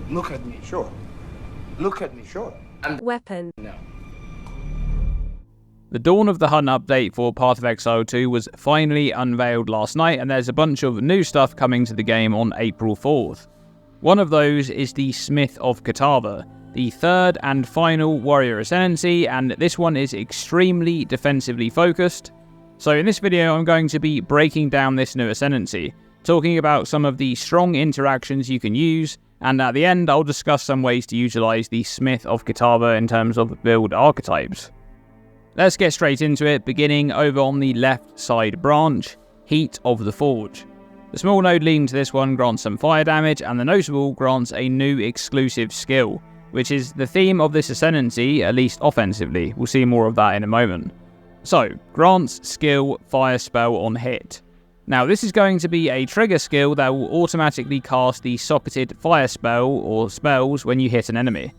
Look at me. Sure. Look at me. Sure. And Weapon. no. The Dawn of the Hun update for Path of Exile 2 was finally unveiled last night, and there's a bunch of new stuff coming to the game on April 4th. One of those is the Smith of Kitava, the third and final warrior ascendancy, and this one is extremely defensively focused. So in this video I'm going to be breaking down this new ascendancy, talking about some of the strong interactions you can use, and at the end I'll discuss some ways to utilise the Smith of Kitava in terms of build archetypes. Let's get straight into it, beginning over on the left side branch, Heat of the Forge. The small node leading to this one grants some fire damage, and the notable grants a new exclusive skill, which is the theme of this ascendancy, at least offensively. We'll see more of that in a moment. So, grants skill fire spell on hit. Now this is going to be a trigger skill that will automatically cast the socketed fire spell or spells when you hit an enemy.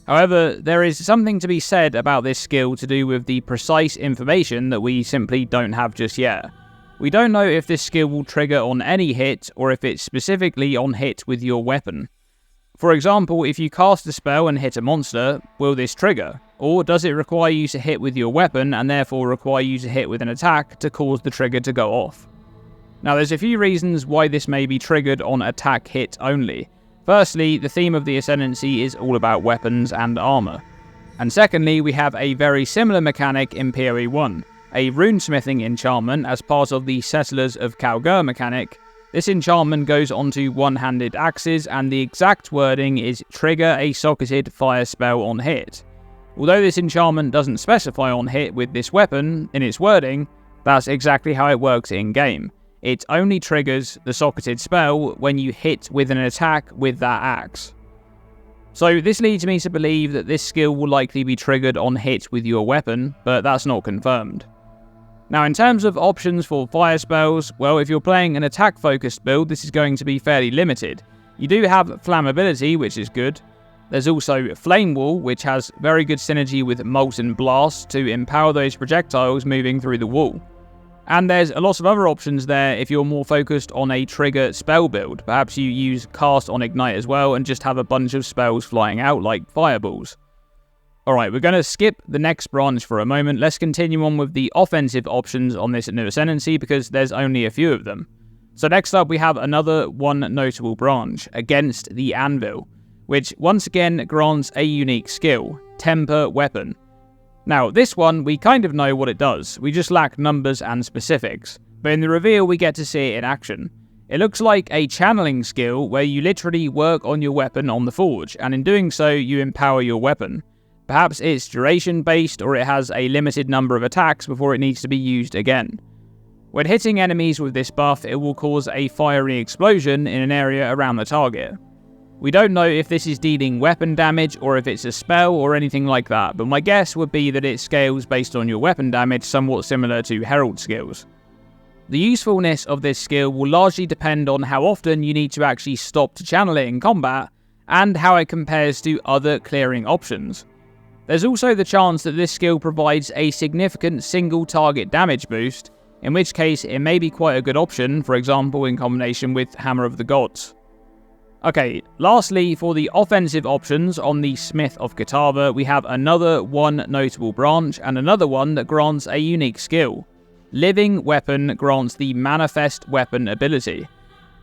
However, there is something to be said about this skill to do with the precise information that we simply don't have just yet. We don't know if this skill will trigger on any hit or if it's specifically on hit with your weapon. For example, if you cast a spell and hit a monster, will this trigger? Or does it require you to hit with your weapon and therefore require you to hit with an attack to cause the trigger to go off? Now there's a few reasons why this may be triggered on attack hit only. Firstly, the theme of the ascendancy is all about weapons and armor. And secondly, we have a very similar mechanic in PoE 1, a runesmithing enchantment as part of the Settlers of Kalgur mechanic. This enchantment goes onto one-handed axes, and the exact wording is trigger a socketed fire spell on hit. Although this enchantment doesn't specify on hit with this weapon in its wording, that's exactly how it works in-game. It only triggers the socketed spell when you hit with an attack with that axe. So this leads me to believe that this skill will likely be triggered on hit with your weapon, but that's not confirmed. Now in terms of options for fire spells, well, if you're playing an attack focused build, this is going to be fairly limited. You do have flammability, which is good. There's also Flame Wall, which has very good synergy with Molten Blast to empower those projectiles moving through the wall. And there's a lot of other options there if you're more focused on a trigger spell build. Perhaps you use Cast on Ignite as well and just have a bunch of spells flying out like fireballs. Alright, we're going to skip the next branch for a moment. Let's continue on with the offensive options on this new ascendancy because there's only a few of them. So next up we have another one notable branch, Against the Anvil, which once again grants a unique skill, Temper Weapon. Now, this one, we kind of know what it does, we just lack numbers and specifics, but in the reveal we get to see it in action. It looks like a channeling skill where you literally work on your weapon on the forge, and in doing so you empower your weapon. Perhaps it's duration based or it has a limited number of attacks before it needs to be used again. When hitting enemies with this buff, it will cause a fiery explosion in an area around the target. We don't know if this is dealing weapon damage or if it's a spell or anything like that, but my guess would be that it scales based on your weapon damage, somewhat similar to Herald skills. The usefulness of this skill will largely depend on how often you need to actually stop to channel it in combat, and how it compares to other clearing options. There's also the chance that this skill provides a significant single target damage boost, in which case it may be quite a good option, for example in combination with Hammer of the Gods. Okay, lastly, for the offensive options on the Smith of Kitava, we have another one notable branch and another one that grants a unique skill. Living Weapon grants the Manifest Weapon ability.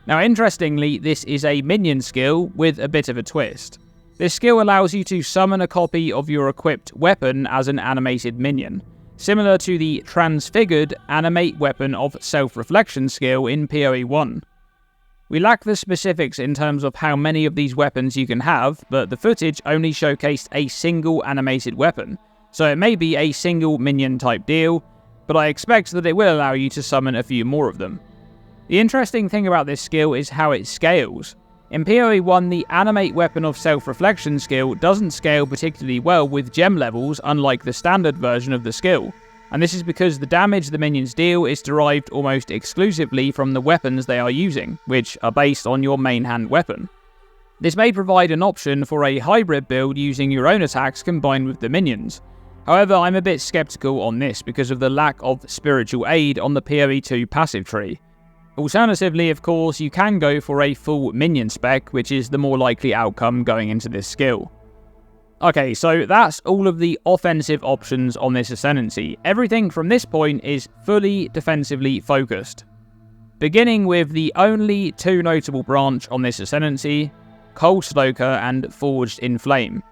Now interestingly, this is a minion skill with a bit of a twist. This skill allows you to summon a copy of your equipped weapon as an animated minion, similar to the Transfigured Animate Weapon of Self-Reflection skill in PoE 1. We lack the specifics in terms of how many of these weapons you can have, but the footage only showcased a single animated weapon, so it may be a single minion type deal, but I expect that it will allow you to summon a few more of them. The interesting thing about this skill is how it scales. In PoE 1, the Animate Weapon of Self-Reflection skill doesn't scale particularly well with gem levels, unlike the standard version of the skill. And this is because the damage the minions deal is derived almost exclusively from the weapons they are using, which are based on your main hand weapon. This may provide an option for a hybrid build using your own attacks combined with the minions. However, I'm a bit skeptical on this because of the lack of spiritual aid on the PoE 2 passive tree. Alternatively, of course, you can go for a full minion spec, which is the more likely outcome going into this skill. Okay, so that's all of the offensive options on this ascendancy. Everything from this point is fully defensively focused. Beginning with the only two notable branch on this ascendancy, Cold Stoker and Forged in Flame.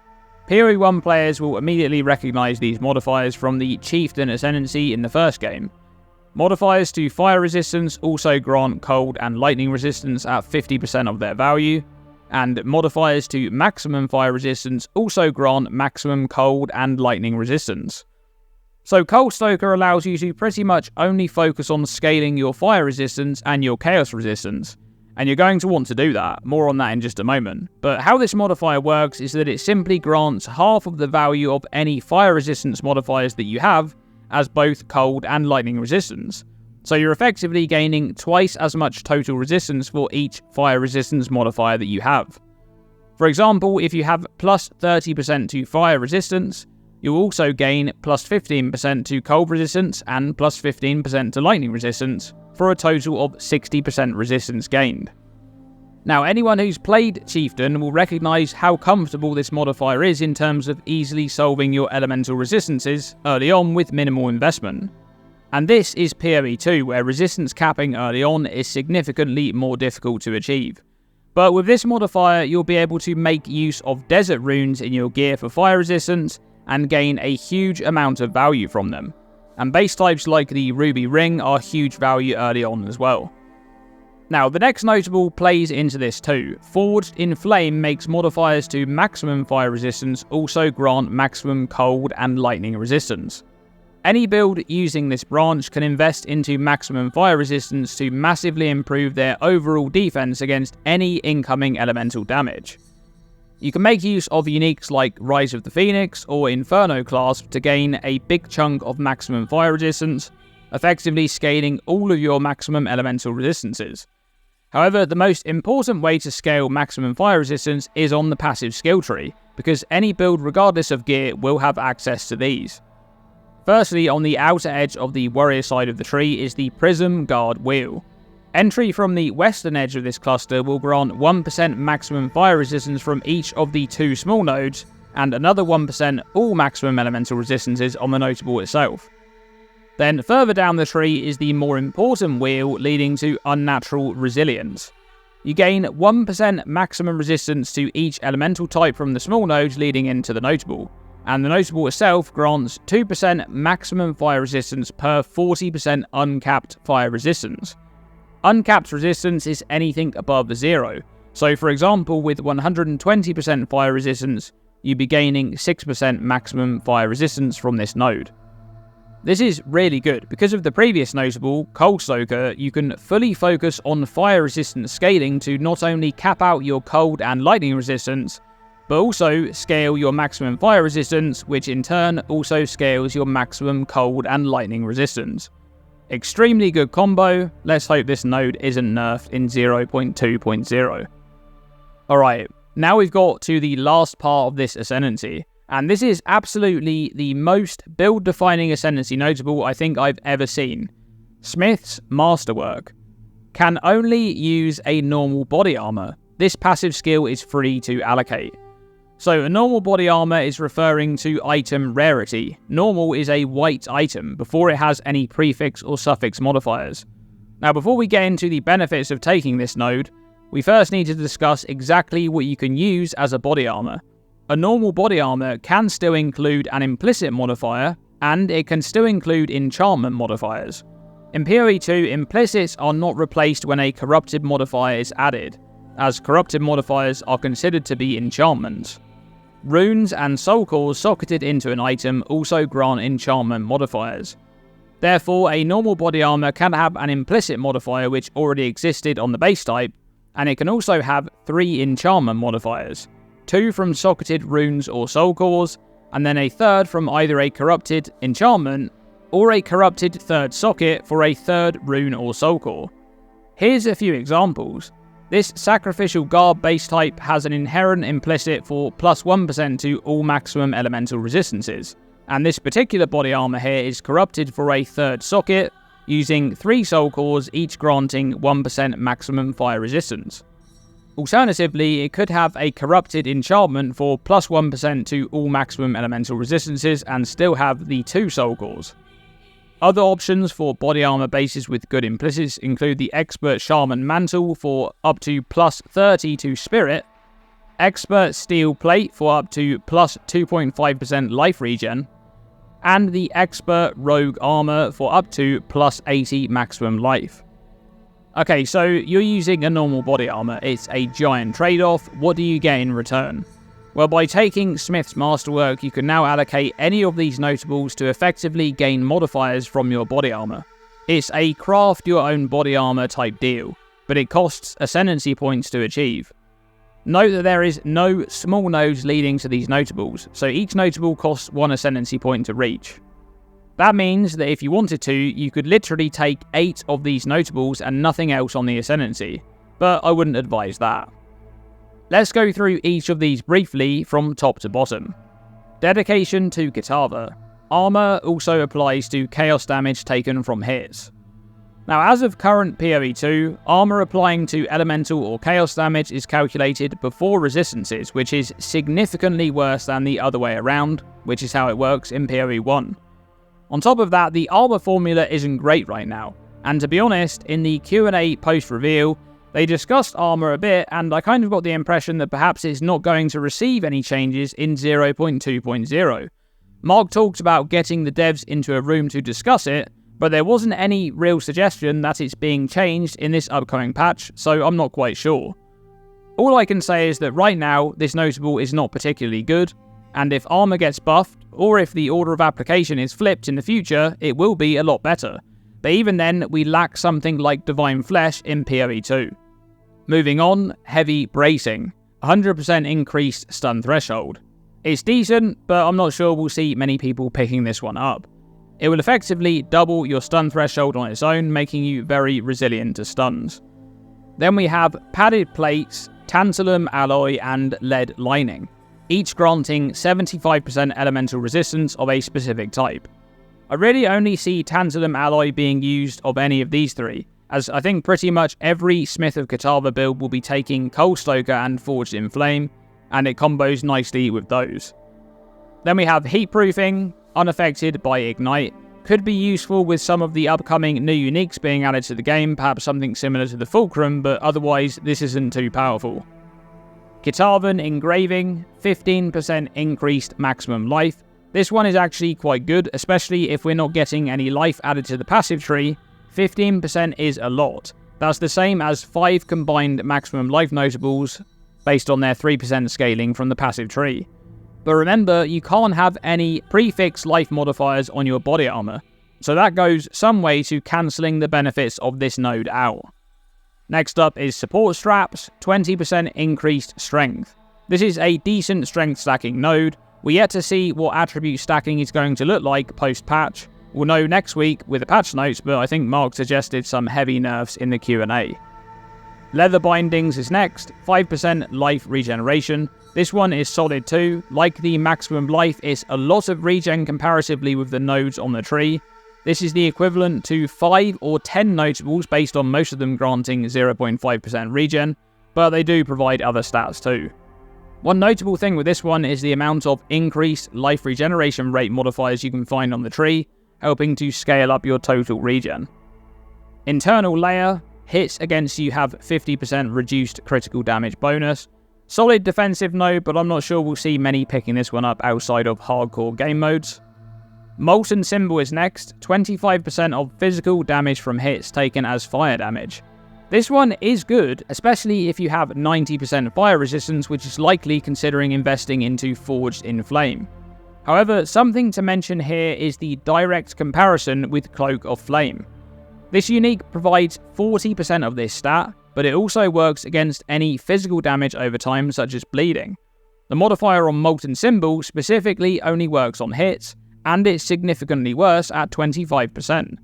Peri 1 players will immediately recognise these modifiers from the Chieftain ascendancy in the first game. Modifiers to fire resistance also grant cold and lightning resistance at 50% of their value, and modifiers to maximum fire resistance also grant maximum cold and lightning resistance. So Cold Stoker allows you to pretty much only focus on scaling your fire resistance and your chaos resistance, and you're going to want to do that, more on that in just a moment. But how this modifier works is that it simply grants half of the value of any fire resistance modifiers that you have as both cold and lightning resistance. So you're effectively gaining twice as much total resistance for each fire resistance modifier that you have. For example, if you have plus 30% to fire resistance, you'll also gain plus 15% to cold resistance and plus 15% to lightning resistance, for a total of 60% resistance gained. Now, anyone who's played Chieftain will recognise how comfortable this modifier is in terms of easily solving your elemental resistances early on with minimal investment. And this is Peri 2, where resistance capping early on is significantly more difficult to achieve. But with this modifier, you'll be able to make use of desert runes in your gear for fire resistance and gain a huge amount of value from them. And base types like the Ruby Ring are huge value early on as well. Now, the next notable plays into this too. Forged in Flame makes modifiers to maximum fire resistance also grant maximum cold and lightning resistance. Any build using this branch can invest into maximum fire resistance to massively improve their overall defense against any incoming elemental damage. You can make use of uniques like Rise of the Phoenix or Inferno Clasp to gain a big chunk of maximum fire resistance, effectively scaling all of your maximum elemental resistances. However, the most important way to scale maximum fire resistance is on the passive skill tree, because any build regardless of gear will have access to these. Firstly, on the outer edge of the warrior side of the tree is the Prism Guard Wheel. Entry from the western edge of this cluster will grant 1% maximum fire resistance from each of the two small nodes, and another 1% all maximum elemental resistances on the notable itself. Then further down the tree is the more important wheel leading to Unnatural Resilience. You gain 1% maximum resistance to each elemental type from the small nodes leading into the notable, and the notable itself grants 2% maximum fire resistance per 40% uncapped fire resistance. Uncapped resistance is anything above 0, so for example with 120% fire resistance, you'd be gaining 6% maximum fire resistance from this node. This is really good. Because of the previous notable, Cold Stoker, you can fully focus on fire resistance scaling to not only cap out your cold and lightning resistance, but also scale your maximum fire resistance, which in turn also scales your maximum cold and lightning resistance. Extremely good combo. Let's hope this node isn't nerfed in 0.2.0. Alright, now we've got to the last part of this ascendancy. And this is absolutely the most build-defining ascendancy notable I think I've ever seen. Smith's Masterwork. Can only use a normal body armor. This passive skill is free to allocate. So a normal body armor is referring to item rarity. Normal is a white item before it has any prefix or suffix modifiers. Now before we get into the benefits of taking this node, we first need to discuss exactly what you can use as a body armor. A normal body armor can still include an implicit modifier, and it can still include enchantment modifiers. In Peri 2, implicits are not replaced when a corrupted modifier is added, as corrupted modifiers are considered to be enchantments. Runes and soul cores socketed into an item also grant enchantment modifiers. Therefore, a normal body armor can have an implicit modifier which already existed on the base type, and it can also have 3 enchantment modifiers. 2 from socketed runes or soul cores, and then a third from either a corrupted enchantment or a corrupted third socket for a third rune or soul core. Here's a few examples. This sacrificial garb base type has an inherent implicit for plus 1% to all maximum elemental resistances, and this particular body armor here is corrupted for a third socket, using 3 soul cores, each granting 1% maximum fire resistance. Alternatively, it could have a corrupted enchantment for plus 1% to all maximum elemental resistances and still have the 2 soul cores. Other options for body armor bases with good implicits include the Expert Shaman Mantle for up to plus 30 to Spirit, Expert Steel Plate for up to plus 2.5% life regen, and the Expert Rogue Armor for up to plus 80 maximum life. Okay, so you're using a normal body armor, it's a giant trade-off. What do you get in return? Well, by taking Smith's Masterwork, you can now allocate any of these notables to effectively gain modifiers from your body armor. It's a craft your own body armor type deal, but it costs ascendancy points to achieve. Note that there is no small nodes leading to these notables, so each notable costs 1 ascendancy point to reach. That means that if you wanted to, you could literally take 8 of these notables and nothing else on the ascendancy, but I wouldn't advise that. Let's go through each of these briefly from top to bottom. Dedication to Kitava. Armor also applies to chaos damage taken from hits. Now, as of current PoE 2, armor applying to elemental or chaos damage is calculated before resistances, which is significantly worse than the other way around, which is how it works in PoE 1. On top of that, the armor formula isn't great right now, and to be honest, in the Q&A post-reveal, they discussed armor a bit, and I kind of got the impression that perhaps it's not going to receive any changes in 0.2.0. Mark talked about getting the devs into a room to discuss it, but there wasn't any real suggestion that it's being changed in this upcoming patch, so I'm not quite sure. All I can say is that right now, this notable is not particularly good, and if armor gets buffed, or if the order of application is flipped in the future, it will be a lot better. But even then, we lack something like Divine Flesh in PoE 2. Moving on, Heavy Bracing. 100% increased stun threshold. It's decent, but I'm not sure we'll see many people picking this one up. It will effectively double your stun threshold on its own, making you very resilient to stuns. Then we have Padded Plates, Tantalum Alloy, and Lead Lining, each granting 75% elemental resistance of a specific type. I really only see Tantalum Alloy being used of any of these 3, as I think pretty much every Smith of Kitava build will be taking Cold Stoker and Forged in Flame, and it combos nicely with those. Then we have Heat Proofing, unaffected by Ignite, could be useful with some of the upcoming new uniques being added to the game, perhaps something similar to the Fulcrum, but otherwise this isn't too powerful. Kitavan Engraving, 15% increased maximum life. This one is actually quite good, especially if we're not getting any life added to the passive tree. 15% is a lot. That's the same as 5 combined maximum life notables based on their 3% scaling from the passive tree. But remember, you can't have any prefix life modifiers on your body armor, so that goes some way to cancelling the benefits of this node out. Next up is Support Straps, 20% increased strength. This is a decent strength stacking node. We're yet to see what attribute stacking is going to look like post-patch. We'll know next week with the patch notes, but I think Mark suggested some heavy nerfs in the Q&A. Leather Bindings is next, 5% life regeneration. This one is solid too. Like the maximum life, it's a lot of regen comparatively with the nodes on the tree. This is the equivalent to 5 or 10 notables based on most of them granting 0.5% regen, but they do provide other stats too. One notable thing with this one is the amount of increased life regeneration rate modifiers you can find on the tree, helping to scale up your total regen. Internal Layer, hits against you have 50% reduced critical damage bonus. Solid defensive node, but I'm not sure we'll see many picking this one up outside of hardcore game modes. Molten Symbol is next, 25% of physical damage from hits taken as fire damage. This one is good, especially if you have 90% fire resistance, which is likely considering investing into Forged in Flame. However, something to mention here is the direct comparison with Cloak of Flame. This unique provides 40% of this stat, but it also works against any physical damage over time, such as bleeding. The modifier on Molten Symbol specifically only works on hits, and it's significantly worse at 25%.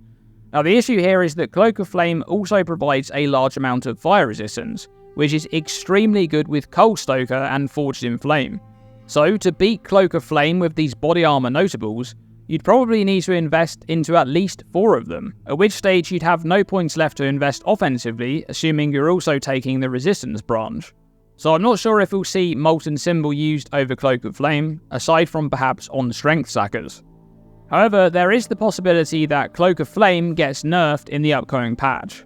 Now the issue here is that Cloak of Flame also provides a large amount of fire resistance, which is extremely good with Cold Stoker and Forged in Flame. So to beat Cloak of Flame with these body armor notables, you'd probably need to invest into at least 4 of them, at which stage you'd have no points left to invest offensively, assuming you're also taking the resistance branch. So I'm not sure if we'll see Molten Symbol used over Cloak of Flame, aside from perhaps on strength sackers. However, there is the possibility that Cloak of Flame gets nerfed in the upcoming patch.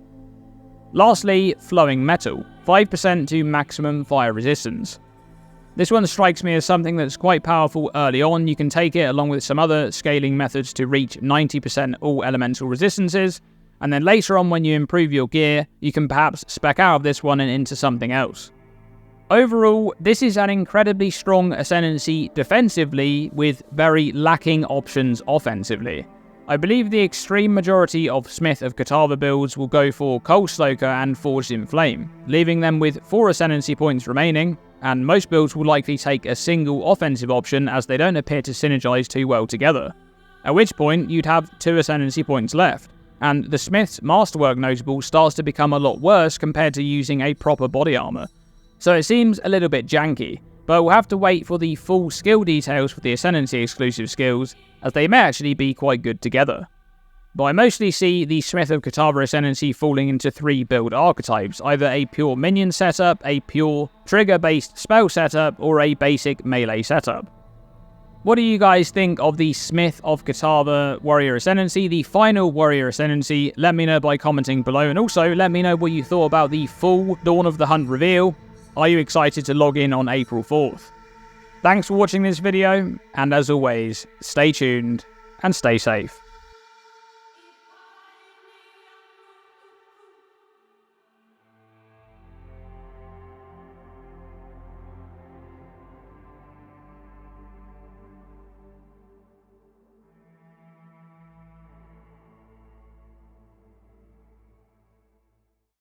Lastly, Flowing Metal, 5% to maximum fire resistance. This one strikes me as something that's quite powerful early on. You can take it along with some other scaling methods to reach 90% all elemental resistances, and then later on when you improve your gear, you can perhaps spec out of this one and into something else. Overall, this is an incredibly strong ascendancy defensively with very lacking options offensively. I believe the extreme majority of Smith of Kitava builds will go for Cold Stoker and Forged in Flame, leaving them with 4 ascendancy points remaining, and most builds will likely take a single offensive option as they don't appear to synergize too well together. At which point, you'd have 2 ascendancy points left, and the Smith's Masterwork notable starts to become a lot worse compared to using a proper body armor. So it seems a little bit janky, but we'll have to wait for the full skill details for the ascendancy exclusive skills, as they may actually be quite good together. But I mostly see the Smith of Kitava ascendancy falling into 3 build archetypes, either a pure minion setup, a pure trigger-based spell setup, or a basic melee setup. What do you guys think of the Smith of Kitava Warrior Ascendancy, the final Warrior Ascendancy? Let me know by commenting below, and also let me know what you thought about the full Dawn of the Hunt reveal. Are you excited to log in on April 4th? Thanks for watching this video, and as always, stay tuned and stay safe.